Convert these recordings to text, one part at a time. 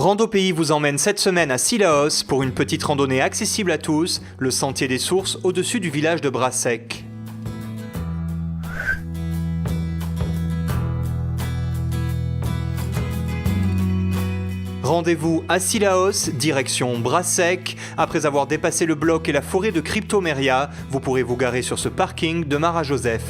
Rando Pays vous emmène cette semaine à Cilaos pour une petite randonnée accessible à tous, le sentier des sources au-dessus du village de Brassec. Rendez-vous à Cilaos, direction Brassec. Après avoir dépassé le bloc et la forêt de Cryptomeria, vous pourrez vous garer sur ce parking de Mara Joseph.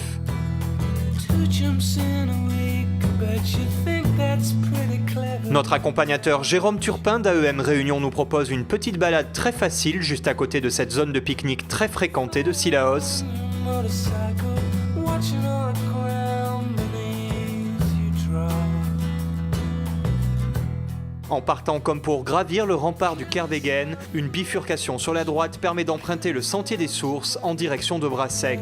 Notre accompagnateur Jérôme Turpin d'AEM Réunion nous propose une petite balade très facile juste à côté de cette zone de pique-nique très fréquentée de Cilaos. En partant comme pour gravir le rempart du Kervegen, une bifurcation sur la droite permet d'emprunter le sentier des sources en direction de Brassec.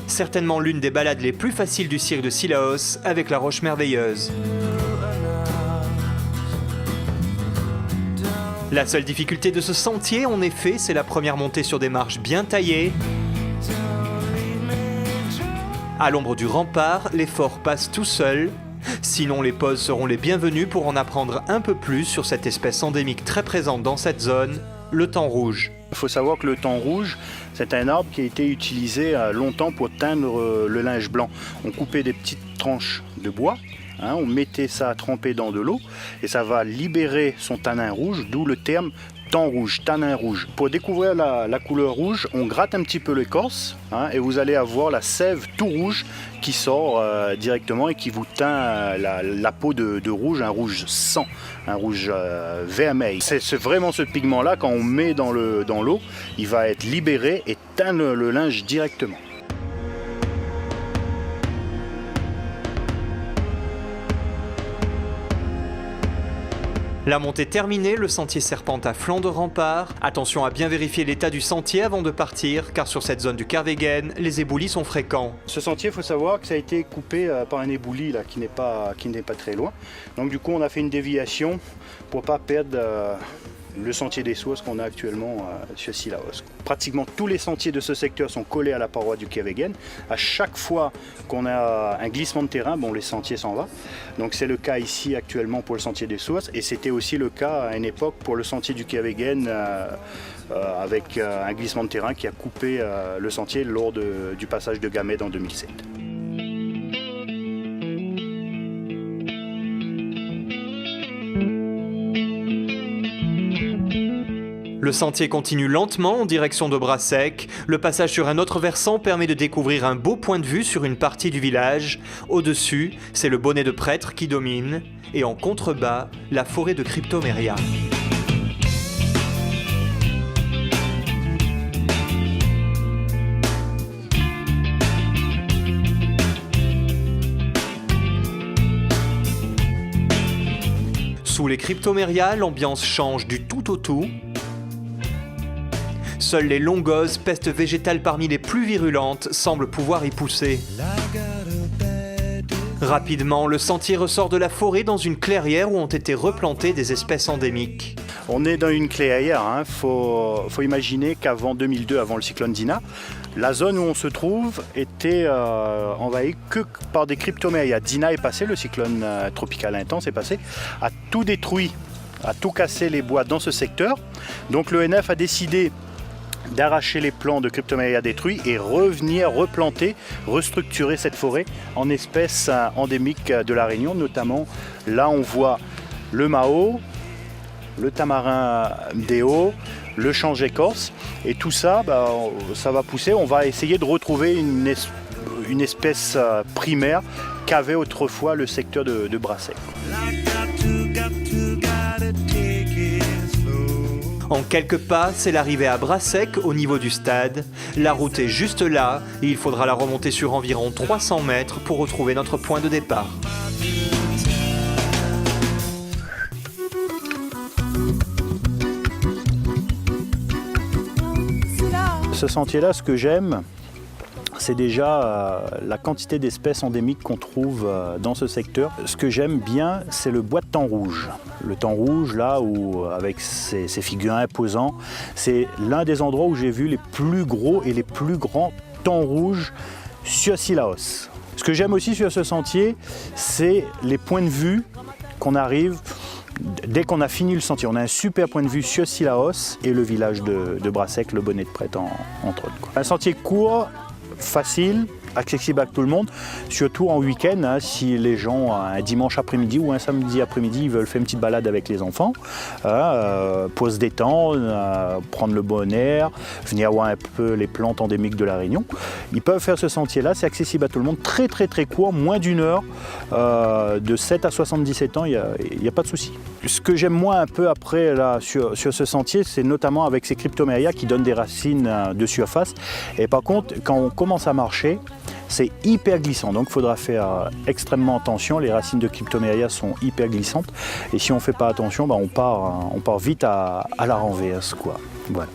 Certainement l'une des balades les plus faciles du cirque de Cilaos avec la Roche Merveilleuse. La seule difficulté de ce sentier, en effet, c'est la première montée sur des marches bien taillées. À l'ombre du rempart, l'effort passe tout seul. Sinon, les pauses seront les bienvenues pour en apprendre un peu plus sur cette espèce endémique très présente dans cette zone, le thon rouge. Il faut savoir que le thon rouge, c'est un arbre qui a été utilisé longtemps pour teindre le linge blanc. On coupait des petites tranches de bois, on mettait ça à tremper dans de l'eau et ça va libérer son tanin rouge, d'où le terme thon rouge, tanin rouge. Pour découvrir la couleur rouge, on gratte un petit peu l'écorce et vous allez avoir la sève tout rouge qui sort directement et qui vous teint la peau de rouge, un rouge sang, un rouge vermeil. C'est vraiment ce pigment-là, quand on met dans l'eau, il va être libéré et teindre le linge directement. La montée terminée, le sentier serpente à flanc de rempart. Attention à bien vérifier l'état du sentier avant de partir, car sur cette zone du Kervegen, les éboulis sont fréquents. Ce sentier, il faut savoir que ça a été coupé par un ébouli là, qui n'est pas très loin. Donc du coup, on a fait une déviation pour ne pas perdre le sentier des sources qu'on a actuellement sur Cilaos. Pratiquement tous les sentiers de ce secteur sont collés à la paroi du Kervegen. À chaque fois qu'on a un glissement de terrain, les sentiers s'en vont. Donc c'est le cas ici actuellement pour le sentier des sources et c'était aussi le cas à une époque pour le sentier du Kervegen avec un glissement de terrain qui a coupé le sentier lors du passage de Gamède en 2007. Le sentier continue lentement en direction de Brassec. Le passage sur un autre versant permet de découvrir un beau point de vue sur une partie du village. Au-dessus, c'est le bonnet de prêtre qui domine. Et en contrebas, la forêt de Cryptomeria. Sous les Cryptomeria, l'ambiance change du tout au tout. Seules les longoses, pestes végétales parmi les plus virulentes, semblent pouvoir y pousser. Rapidement, le sentier ressort de la forêt dans une clairière où ont été replantées des espèces endémiques. On est dans une clairière, faut imaginer qu'avant 2002, avant le cyclone Dina, la zone où on se trouve était envahie que par des Cryptomeria. Dina est passé, le cyclone tropical intense est passé, a tout détruit, a tout cassé les bois dans ce secteur. Donc l'ONF a décidé d'arracher les plants de Cryptomeria détruits et revenir replanter, restructurer cette forêt en espèces endémiques de la Réunion. Notamment, là on voit le mao, le tamarin déo, le change écorce et tout ça, ça va pousser. On va essayer de retrouver une espèce primaire qu'avait autrefois le secteur de Brassec. En quelques pas, c'est l'arrivée à Brassec, au niveau du stade. La route est juste là, et il faudra la remonter sur environ 300 mètres pour retrouver notre point de départ. Ce sentier-là, ce que j'aime, c'est déjà la quantité d'espèces endémiques qu'on trouve dans ce secteur. Ce que j'aime bien, c'est le bois de thon rouge. Le thon rouge, là, avec ses figures imposants, c'est l'un des endroits où j'ai vu les plus gros et les plus grands thons rouges sur Cilaos. Ce que j'aime aussi sur ce sentier, c'est les points de vue qu'on arrive. Dès qu'on a fini le sentier, on a un super point de vue sur Cilaos et le village de Brassec, le bonnet de prêtre entre autres. Un sentier court, facile, accessible à tout le monde, surtout en week-end, hein, si les gens, un dimanche après-midi ou un samedi après-midi, ils veulent faire une petite balade avec les enfants, pour se détendre, prendre le bon air, venir voir un peu les plantes endémiques de la Réunion. Ils peuvent faire ce sentier-là, c'est accessible à tout le monde, très très très court, moins d'une heure, de 7 à 77 ans, il n'y a pas de souci. Ce que j'aime moins un peu après là, sur ce sentier, c'est notamment avec ces cryptoméria qui donnent des racines de surface. Et par contre, quand on commence à marcher, c'est hyper glissant, donc il faudra faire extrêmement attention. Les racines de cryptoméria sont hyper glissantes et si on ne fait pas attention, on part vite à la renverse, quoi. Voilà.